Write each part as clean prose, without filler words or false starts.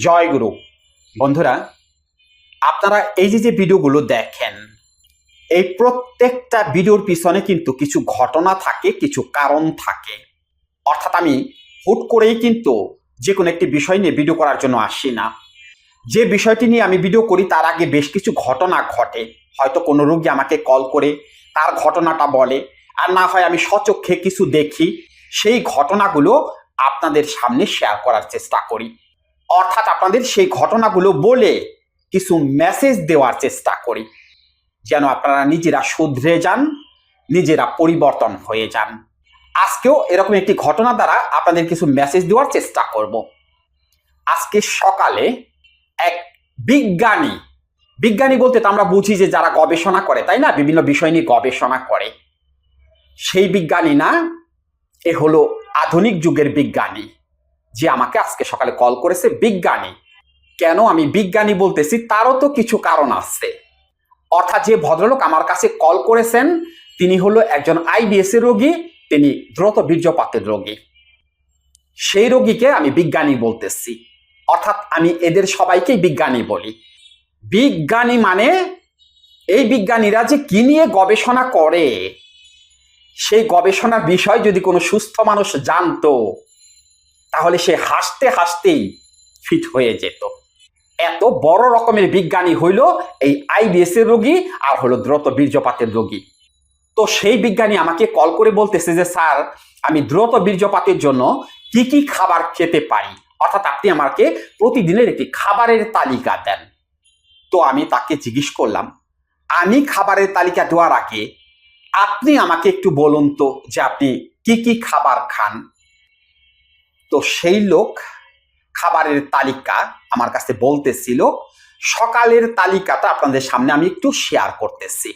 জয় গুরু। বন্ধুরা, আপনারা এই যে ভিডিওগুলো দেখেন, এই প্রত্যেকটা ভিডিওর পিছনে কিন্তু কিছু ঘটনা থাকে, কিছু কারণ থাকে। অর্থাৎ আমি হুট করেই কিন্তু যে কোনো একটি বিষয় নিয়ে ভিডিও করার জন্য আসি না। যে বিষয়টি নিয়ে আমি ভিডিও করি তার আগে বেশ কিছু ঘটনা ঘটে। হয়তো কোনো রোগী আমাকে কল করে তার ঘটনাটা বলে, আর না হয় আমি স্বচক্ষে কিছু দেখি, সেই ঘটনাগুলো আপনাদের সামনে শেয়ার করার চেষ্টা করি। অর্থাৎ আপনাদের সেই ঘটনাগুলো বলে কিছু মেসেজ দেওয়ার চেষ্টা করি, যেন আপনারা নিজেরা শুধরে যান, নিজেরা পরিবর্তন হয়ে যান। আজকেও এরকম একটি ঘটনা দ্বারা আপনাদের কিছু মেসেজ দেওয়ার চেষ্টা করব। আজকে সকালে এক বিজ্ঞানী বলতে তো আমরা বুঝি যে যারা গবেষণা করে, তাই না, বিভিন্ন বিষয় নিয়ে গবেষণা করে, সেই বিজ্ঞানী না, এ হলো আধুনিক যুগের বিজ্ঞানী, যে আমাকে আজকে সকালে কল করেছে। বিজ্ঞানী কেন আমি বিজ্ঞানী বলতেছি, তারও তো কিছু কারণ আছে। অর্থাৎ যে ভদ্রলোক আমার কাছে কল করেছেন তিনি হলো একজন আইবিএস এর রোগী, তিনি দ্রুত বীর্যপাতের রোগী। সেই রোগীকে আমি বিজ্ঞানী বলতেছি। অর্থাৎ আমি এদের সবাইকেই বিজ্ঞানী বলি। বিজ্ঞানী মানে এই বিজ্ঞানীরা যে কি নিয়ে গবেষণা করে, সেই গবেষণার বিষয় যদি কোনো সুস্থ মানুষ জানতো, তাহলে সে হাসতে হাসতেই ফিট হয়ে যেত। এত বড় রকমের বিজ্ঞানী হইল এই আইবিএস এর রোগী আর হলো দ্রুত বীর্যপাতের রোগী। তো সেই বিজ্ঞানী আমাকে কল করে বলতেছে যে স্যার, আমি দ্রুত বীর্যপাতের জন্য কি কি খাবার খেতে পারি, অর্থাৎ আপনি আমাকে প্রতিদিনের একটি খাবারের তালিকা দেন। তো আমি তাকে জিজ্ঞেস করলাম, আমি খাবারের তালিকা দেওয়ার আগে আপনি আমাকে একটু বলুন তো যে আপনি কি কি খাবার খান। তো সেই লোক খাবারের তালিকা আমার কাছে বলতেছিল। সকালের তালিকাটা আপনাদের সামনে আমি একটু শেয়ার করতেছি।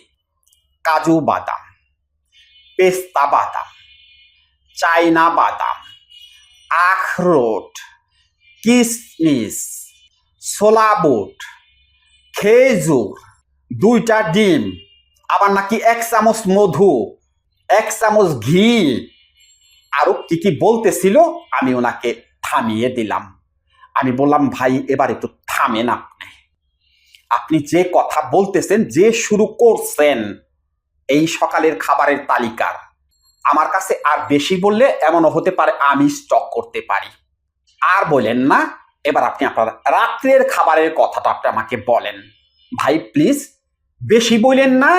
কাজু বাদাম, পেস্তা বাদাম, চাইনা বাদাম, আখরোট, কিশমিশ, ছোলা বুট, খেজুর, 2টা ডিম, আবার নাকি 1 চামচ মধু, 1 চামচ ঘি, আরো কি কি বলতেছিল। আমি ওনাকে থামিয়ে দিলাম। আমি বললাম, ভাই এবার একটু থামেন, আপনি যে কথা বলতেছেন, যে শুরু করছেন এই সকালের খাবারের তালিকার, আমার কাছে আর বেশি বললে এমনও হতে পারে আমি স্টক করতে পারি। আর বলেন না, এবার আপনি আপনার রাত্রের খাবারের কথাটা আপনি আমাকে বলেন। ভাই প্লিজ বেশি বলেন না,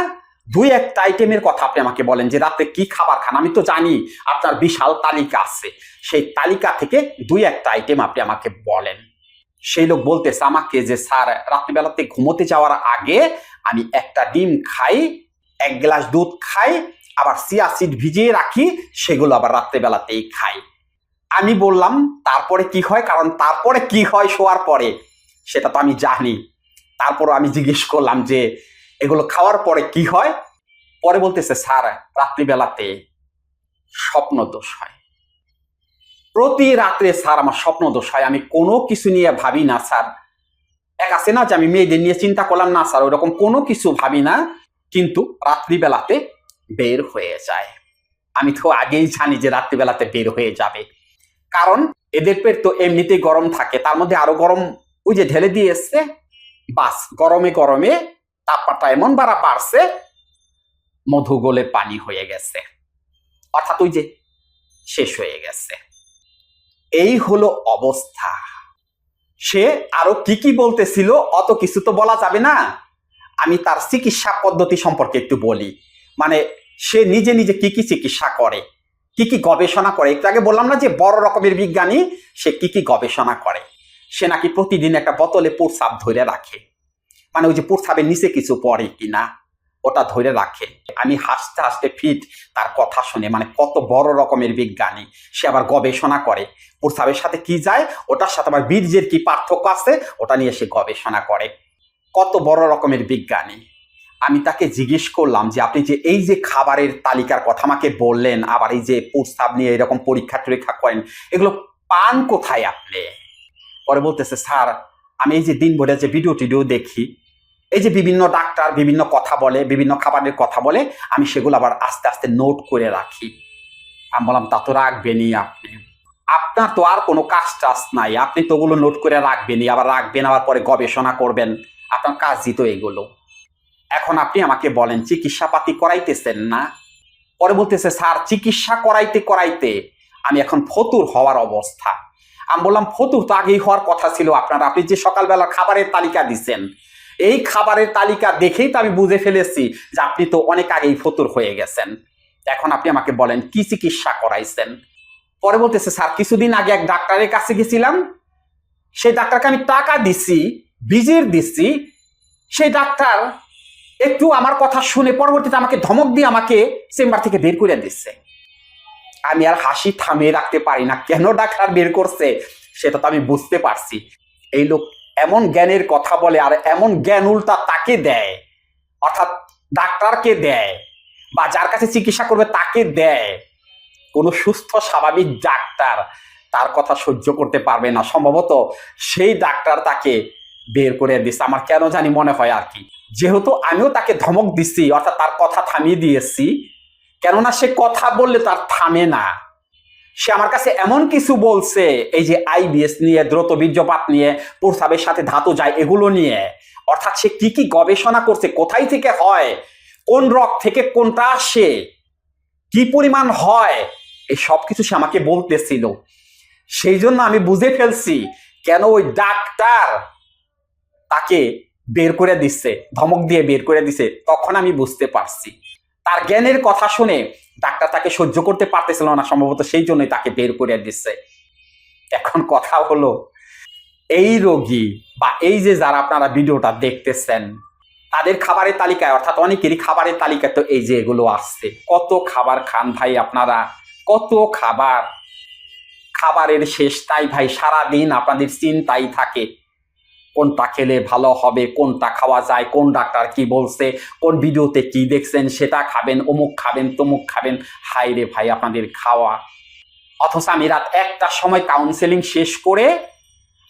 2-1টা আইটেমের কথা আপনি আমাকে বলেন যে রাতে কি খাবার খান। আমি তো জানি আপনার বিশাল তালিকা আছে, সেই তালিকা থেকে 2-1টা আইটেম আপনি আমাকে বলেন। সেই লোক বলতেছে আমাকে যে স্যার, রাত্রিবেলাতে ঘুমোতে যাওয়ার আগে আমি 1টা ডিম খাই, 1 গ্লাস দুধ খাই, আবার চিয়া সিড ভিজিয়ে রাখি, সেগুলো আবার রাত্রিবেলাতেই খাই। আমি বললাম তারপরে কি হয়, কারণ তারপরে কি হয় শোয়ার পরে সেটা তো আমি জানি। তারপরও আমি জিজ্ঞেস করলাম যে এগুলো খাওয়ার পরে কি হয়। পরে বলতেছে স্যার, রাত্রিবেলাতে স্বপ্ন দোষ হয়। প্রতি রাত্রে স্যার আমার স্বপ্ন দোষ হয়, আমি কোনো কিছু নিয়ে ভাবি না স্যার। এক আছে না যে আমি মেয়েদের নিয়ে চিন্তা করলাম না স্যার, ওইরকম কোনো কিছু ভাবি না, কিন্তু রাত্রিবেলাতে বের হয়ে যায়। আমি তো আগেই জানি যে রাত্রিবেলাতে বের হয়ে যাবে, কারণ এদের পেট তো এমনিতেই গরম থাকে, তার মধ্যে আরো গরম ওই যে ঢেলে দিয়ে এসছে, বাস গরমে গরমে তাপমাত্রা এমন বাড়ছে, মধু গলে পানি হয়ে গেছে, অর্থাৎ ওই যে শেষ হয়ে গেছে। এই হলো অবস্থা। সে আরো কি কি বলতেছিল, অত কিছু তো বলা যাবে না। আমি তার চিকিৎসা পদ্ধতি সম্পর্কে একটু বলি। মানে সে নিজে নিজে কি কি চিকিৎসা করে, কি কি গবেষণা করে। একটু আগে বললাম না যে বড় রকমের বিজ্ঞানী, সে কি কি গবেষণা করে। সে নাকি প্রতিদিন একটা বোতলে প্রস্রাব ধরে রাখে, মানে ওই যে প্রস্রাবের নিচে কিছু পড়ে কিনা ওটা ধরে রাখে। আমি হাসতে হাসতে ফিট তার কথা শুনে, মানে কত বড় রকমের বিজ্ঞানী। সে আবার গবেষণা করে প্রস্রাবের সাথে কি যায়, ওটার সাথে আবার বীর্যের কি পার্থক্য আছে, ওটা নিয়ে সে গবেষণা করে। কত বড় রকমের বিজ্ঞানী। আমি তাকে জিজ্ঞেস করলাম যে আপনি যে এই যে খাবারের তালিকার কথা আমাকে বললেন, আবার এই যে প্রস্তাব নিয়ে এরকম পরীক্ষা টরীক্ষা করেন, এগুলো পান কোথায় আপনি? পরে বলতেছে স্যার, আমি এই যে দিন ভরে যে ভিডিও টিডিও দেখি, এই যে বিভিন্ন ডাক্তার বিভিন্ন কথা বলে, বিভিন্ন খাবারের কথা বলে, আমি সেগুলো আবার আস্তে আস্তে নোট করে রাখি। আমি বললাম তা তো রাখবেনই আপনি। আপনার তো আর কোনো কাজ টাজ নাই, আপনি তো ওগুলো নোট করে রাখবেনই, আবার রাখবেন, আবার পরে গবেষণা করবেন। আপনার কাজই তো এগুলো। এখন আপনি আমাকে বলেন, চিকিৎসাপাতি করাইতেছেন না? পরে বলতেছে, স্যার চিকিৎসা করাইতে করাইতে আমি এখন ফতুর হওয়ার অবস্থা। আমি বললাম, ফতুর তো আগেই হওয়ার কথা ছিল আপনার। আপনি যে সকালবেলা খাবারের তালিকা দিচ্ছেন, এই খাবারের তালিকা দেখেই তো আমি বুঝে ফেলেছি যে আপনি তো অনেক আগেই ফতুর হয়ে গেছেন। এখন আপনি আমাকে বলেন, কি চিকিৎসা করাইছেন? পরে বলতেছে, স্যার কিছুদিন আগে এক ডাক্তারের কাছে গেছিলাম, সেই ডাক্তারকে আমি টাকা দিছি, ভিজিট দিচ্ছি, সেই ডাক্তার একটু আমার কথা শুনে পরবর্তীতে আমাকে ধমক দিয়ে আমাকে চেম্বার থেকে বের করে দিচ্ছে। আমি আর হাসি থামিয়ে রাখতে পারি না। কেন ডাক্তার বের করছে সেটা তো আমি বুঝতে পারছি। এই লোক এমন জ্ঞানের কথা বলে আর এমন জ্ঞান উল্টা তাকে দেয়, অর্থাৎ ডাক্তারকে দেয় বা যার কাছে চিকিৎসা করবে তাকে দেয়। কোনো সুস্থ স্বাভাবিক ডাক্তার তার কথা সহ্য করতে পারবে না। সম্ভবত সেই ডাক্তার তাকে বের করে দিচ্ছে, আমার কেন জানি মনে হয় আর কি। যেহেতু আমিও তাকে ধমক দিচ্ছি, অর্থাৎ তার কথা থামিয়ে দিয়েছি, কেননা সে কথা বললে তার থামে না। সে আমার কাছে এমন কিছু বলছে, এই যে আইবিএস নিয়ে, দ্রুত বীর্যপাত নিয়ে, প্রস্রাবের সাথে ধাতু যায়, এগুলো নিয়ে, অর্থাৎ সে কি কি গবেষণা করছে, কোথায় থেকে হয়, কোন রক থেকে কোনটা আসে, কি পরিমাণ হয়, এই সব কিছু সে আমাকে বলতেছিল। সেই জন্য আমি বুঝে ফেলছি কেন ওই ডাক্তার তাকে বের করে দিচ্ছে, ধমক দিয়ে বের করে দিচ্ছে। তখন আমি বুঝতে পারছি তার জ্ঞানের কথা শুনে ডাক্তার তাকে সহ্য করতে পারতেছিল না, সম্ভবত সেই জন্যই তাকে বের করে দিচ্ছে। এখন কথা হলো, এই রোগী বা এই যে যারা আপনারা ভিডিওটা দেখতেছেন, তাদের খাবারের তালিকায়, অর্থাৎ অনেকেরই খাবারের তালিকায় তো এই যে এগুলো আসছে। কত খাবার খান ভাই আপনারা, কত খাবার, খাবারের শেষ তাই ভাই। সারাদিন আপনাদের চিন্তাই থাকে কোনটা খেলে ভালো হবে, কোনটা খাওয়া যায়, কোন ডাক্তার কি বলছে, কোন ভিডিওতে কি দেখছেন সেটা খাবেন, অমুক খাবেন, তমুক খাবেন। হাই রে ভাই আপনাদের খাওয়া। অথচ আমি রাত 1টার সময় কাউন্সেলিং শেষ করে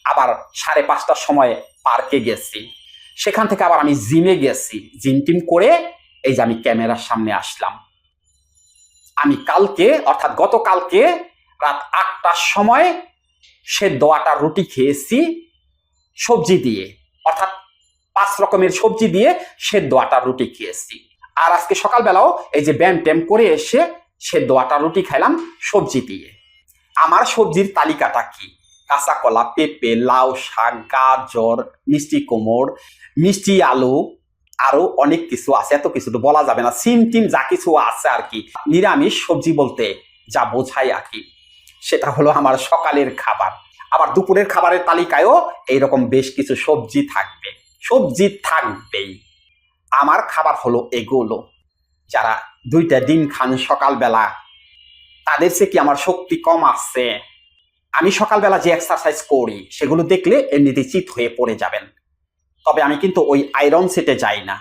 আবার 5:30টার সময় পার্কে গেছি, সেখান থেকে আবার আমি জিমে গেছি, জিম টিম করে এই যে আমি ক্যামেরার সামনে আসলাম। আমি কালকে, অর্থাৎ গতকালকে রাত 8টার সময় সেদ্ধ আটার রুটি খেয়েছি সবজি দিয়ে, অর্থাৎ 5 রকমের সবজি দিয়ে সেদ্ধ আটার রুটি খেয়েছি। আর আজকে সকালবেলাও এই যে ব্যায়াম ট্যাম করে এসে সেদ্ধ আটার রুটি খাইলাম সবজি দিয়ে। আমার সবজির তালিকাটা কি? কাঁচা কলা, পেঁপে, লাউ শাক, গাজর, মিষ্টি কুমড়, মিষ্টি আলু, আরো অনেক কিছু আছে, এত কিছু তো বলা যাবে না। সিম টিম যা কিছু আছে আর কি, নিরামিষ সবজি বলতে যা বোঝাই আর কি, সেটা হলো আমার সকালের খাবার। আবার দুপুরের খাবারের তালিকায়ও এইরকম বেশ কিছু সবজি থাকবে, সবজি থাকবেই। আমার খাবার হলো এগুলো। যারা 2টা ডিম খান সকালবেলা, তাদের সে কি আমার শক্তি কম আছে? আমি সকালবেলা যে এক্সারসাইজ করি সেগুলো দেখলে এমনিতে চিত হয়ে পড়ে যাবেন। তবে আমি কিন্তু ওই আয়রন সেটে যাই না,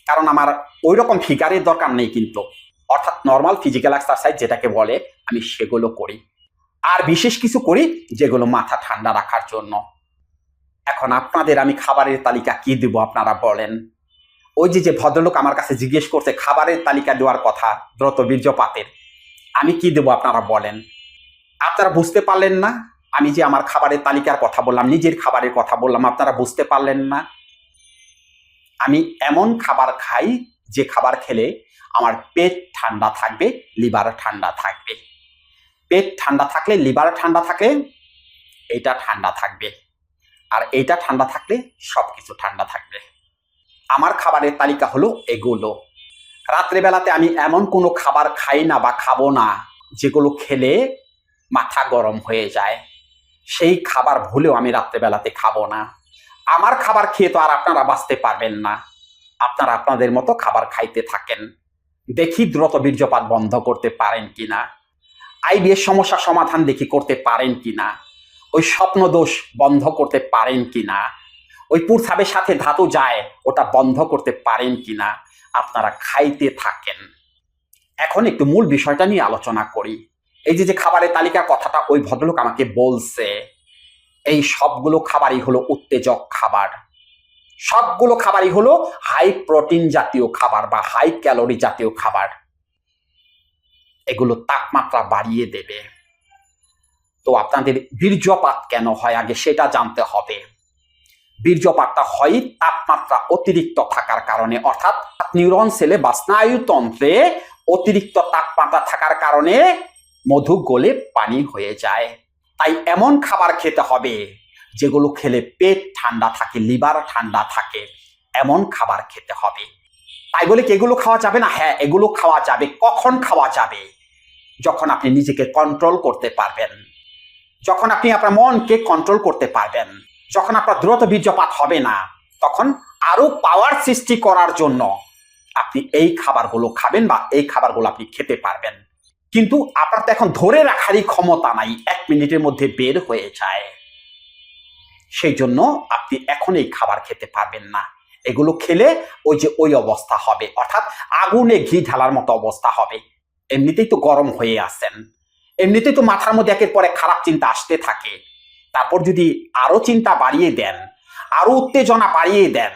কারণ আমার ওই রকম ফিগারের দরকার নেই কিন্তু, অর্থাৎ নর্মাল ফিজিক্যাল এক্সারসাইজ যেটাকে বলে, আমি সেগুলো করি। আর বিশেষ কিছু করি যেগুলো মাথা ঠান্ডা রাখার জন্য। এখন আপনাদের আমি খাবারের তালিকা কি দিব আপনারা বলেন? ওই যে ভদ্রলোক আমার কাছে জিজ্ঞেস করছে খাবারের তালিকা দেওয়ার কথা দ্রুত বীর্যপাতের, আমি কি দেব আপনারা বলেন? আপনারা বুঝতে পারলেন না? আমি যে আমার খাবারের তালিকার কথা বললাম, নিজের খাবারের কথা বললাম, আপনারা বুঝতে পারলেন না? আমি এমন খাবার খাই যে খাবার খেলে আমার পেট ঠান্ডা থাকবে, লিভার ঠান্ডা থাকবে। পেট ঠান্ডা থাকলে, লিভার ঠান্ডা থাকলে এইটা ঠান্ডা থাকবে, আর এইটা ঠান্ডা থাকলে সবকিছু ঠান্ডা থাকবে। আমার খাবারের তালিকা হলো এগুলো। রাত্রেবেলাতে আমি এমন কোনো খাবার খাই না বা খাবো না যেগুলো খেলে মাথা গরম হয়ে যায়। সেই খাবার ভুলেও আমি রাত্রেবেলাতে খাবো না। আমার খাবার খেয়ে তো আর আপনারা বাঁচতে পারবেন না। আপনারা আপনাদের মতো খাবার খাইতে থাকেন, দেখি দ্রুত বীর্যপাত বন্ধ করতে পারেন কিনা, আইবিএস সমস্যা সমাধান দেখি করতে পারেন কিনা, ওই স্বপ্ন দোষ বন্ধ করতে পারেন কিনা, ওই প্রস্রাবের সাথে ধাতু যায় ওটা বন্ধ করতে পারেন কিনা। আপনারা খাইতে থাকেন। এখন একটু মূল বিষয়টা নিয়ে আলোচনা করি। এই যে খাবারের তালিকার কথাটা ওই ভদ্রলোক আমাকে বলছে, এই সবগুলো খাবারই হলো উত্তেজক খাবার, সবগুলো খাবারই হলো হাই প্রোটিন জাতীয় খাবার বা হাই ক্যালোরি জাতীয় খাবার। এগুলো তাপমাত্রা বাড়িয়ে দেবে। তো আপনাদের বীর্যপাত কেন হয় আগে সেটা জানতে হবে। বীর্যপাতটা হয় তাপমাত্রা অতিরিক্ত থাকার কারণে, অর্থাৎ নিউরন সেলে বা স্নায়ুতন্ত্রে অতিরিক্ত তাপমাত্রা থাকার কারণে মধু গলে পানি হয়ে যায়। তাই এমন খাবার খেতে হবে যেগুলো খেলে পেট ঠান্ডা থাকে, লিভার ঠান্ডা থাকে, এমন খাবার খেতে হবে। তাই বলে কি এগুলো খাওয়া যাবে না? হ্যাঁ, এগুলো খাওয়া যাবে। কখন খাওয়া যাবে? যখন আপনি নিজেকে কন্ট্রোল করতে পারবেন, যখন আপনি আপনার মনকে কন্ট্রোল করতে পারবেন, যখন আপনার দ্রুত বীর্যপাত হবে না, তখন আরো পাওয়ার সৃষ্টি করার জন্য আপনি এই খাবারগুলো খাবেন বা এই খাবারগুলো আপনি খেতে পারবেন। কিন্তু আপনার তো এখন ধরে রাখারই ক্ষমতা নাই, 1 মিনিটের মধ্যে বের হয়ে যায়। সেই জন্য আপনি এখন এই খাবার খেতে পারবেন না। এগুলো খেলে ওই অবস্থা হবে, অর্থাৎ আগুনে ঘি ঢালার মতো অবস্থা হবে। এমনিতেই তো গরম হয়ে আসেন, এমনিতেই তো মাথার মধ্যে একের পর এক খারাপ চিন্তা আসতে থাকে। তারপর যদি আরো চিন্তা বাড়িয়ে দেন, আরো উত্তেজনা বাড়িয়ে দেন,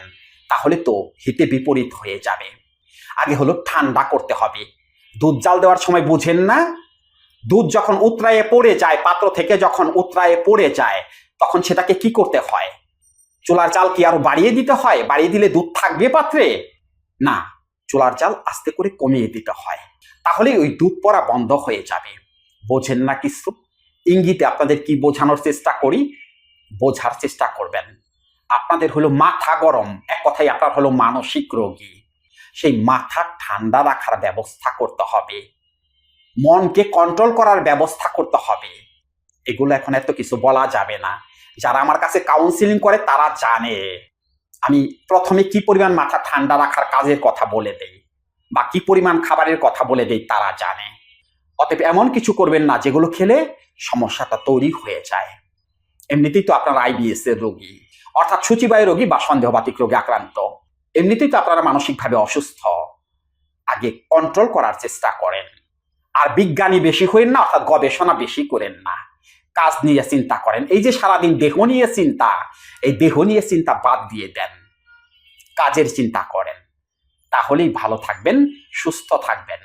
তাহলে তো হিতে বিপরীত হয়ে যাবে। আগে হলো ঠান্ডা করতে হবে। দুধ জাল দেওয়ার সময় বুঝেন না? দুধ যখন উতরায়ে পড়ে যায়, পাত্র থেকে যখন উতরায়ে পড়ে যায়, তখন সেটাকে কি করতে হয়? চুলার জাল কি আরো বাড়িয়ে দিতে হয়? বাড়িয়ে দিলে দুধ থাকবে পাত্রে? না, চুলার জাল আস্তে করে কমিয়ে দিতে হয়। তাহলে ওই দুধ পড়া বন্ধ হয়ে যাবে। বোঝেন না কিছু? ইঙ্গিতে আপনাদের কি বোঝানোর চেষ্টা করি, বোঝার চেষ্টা করবেন। আপনাদের হলো মাথা গরম, এক কথায় আপনার হলো মানসিক রোগী। সেই মাথা ঠান্ডা রাখার ব্যবস্থা করতে হবে, মনকে কন্ট্রোল করার ব্যবস্থা করতে হবে। এগুলো এখন এত কিছু বলা যাবে না। যারা আমার কাছে কাউন্সিলিং করে তারা জানে আমি প্রথমে কি পরিমাণ মাথা ঠান্ডা রাখার কাজের কথা বলে দেই বা কি পরিমাণ খাবারের কথা বলে দেই, তারা জানে। অতএব এমন কিছু করবেন না যেগুলো খেলে সমস্যাটা তৈরি হয়ে যায়। এমনিতেই তো আপনারা আইবিএস এর রোগী, অর্থাৎ সূচিবায়ু রোগী বা সন্দেহবাতিক রোগে আক্রান্ত। এমনিতেই তো আপনারা মানসিকভাবে অসুস্থ। আগে কন্ট্রোল করার চেষ্টা করেন। আর বিজ্ঞানী বেশি হইন না, অর্থাৎ গবেষণা বেশি করেন না। কাজ নিয়ে চিন্তা করেন। এই যে সারাদিন দেহ নিয়ে চিন্তা, এই দেহ নিয়ে চিন্তা বাদ দিয়ে দেন, কাজের চিন্তা করেন। তাহলেই ভালো থাকবেন, সুস্থ থাকবেন।